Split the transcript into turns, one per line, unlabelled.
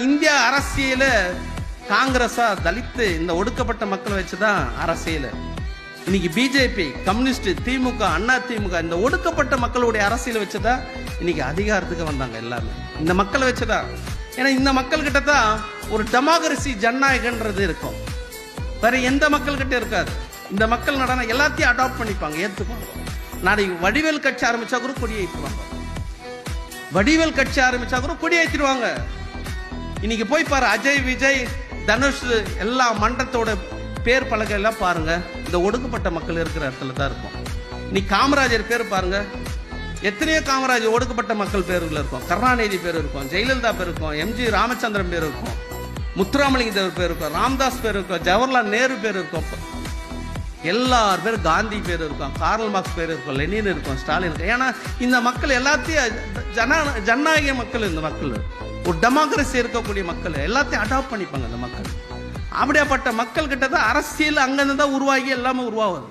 India அரசியல காங்கிரஸா தலித்து இந்த ஒடுக்கப்பட்ட மக்களை வச்சுதான் அரசியல். இன்னைக்கு பிஜேபி, கம்யூனிஸ்ட், திமுக, அண்ணா திமுக இந்த ஒடுக்கப்பட்ட மக்களுடைய அரசியல் வச்சுதான் இன்னைக்கு அதிகாரத்துக்கு வந்தாங்க எல்லாமே. இந்த மக்களை வச்சுதான். ஏன்னா இந்த மக்கள் கிட்ட தான் ஒரு டெமோக்ரசி, ஜனநாயகன்றது இருக்கும். வேற எந்த மக்கள் கிட்ட இருக்காது. இந்த மக்கள் நடன எல்லாத்தையும் அடாப்ட் பண்ணிப்பாங்க, ஏத்துப்பாங்க. நாளைக்கு வடிவேல் கட்சி ஆரம்பிச்சா கூட கொடியேற்றுவாங்க. வடிவேல் கட்சி ஆரம்பிச்சா கூட கொடியேற்றிடுவாங்க. இன்னைக்கு போய் பாரு, அஜய், விஜய், தனுஷ் எல்லா மன்றத்தோட பேர் பலகை எல்லாம் பாருங்க, இந்த ஒடுக்கப்பட்ட மக்கள் இருக்கிற இடத்துல தான் இருக்கும். இன்னைக்கு காமராஜர் பேர் பாருங்க, எத்தனையோ காமராஜர் ஒடுக்கப்பட்ட மக்கள் பேர்கள் இருக்கும். கருணாநிதி பேர் இருக்கும், ஜெயலலிதா பேர் இருக்கும், எம்ஜி ராமச்சந்திரன் பேர் இருக்கும், முத்துராமலிங்க தேவர் பேர் இருக்கும், ராம்தாஸ் பேர் இருக்கும், ஜவஹர்லால் நேரு பேர் இருக்கும், எல்லார் பேர், காந்தி பேர் இருக்கும், கார்ல் மார்க்ஸ் பேர் இருக்கும், லெனின் இருக்கும், ஸ்டாலின் இருக்கும். ஏன்னா இந்த மக்கள் எல்லாத்தையும் ஜனநாயக மக்கள். இந்த மக்கள் ஒரு டெமோக்ரஸி இருக்கக்கூடிய மக்கள் எல்லாத்தையும் அடாப்ட் பண்ணிப்பாங்க இந்த மக்கள். அப்படியாப்பட்ட மக்கள் கிட்ட தான் அரசியல் அங்கிருந்து தான் உருவாகி எல்லாமே உருவாகுது.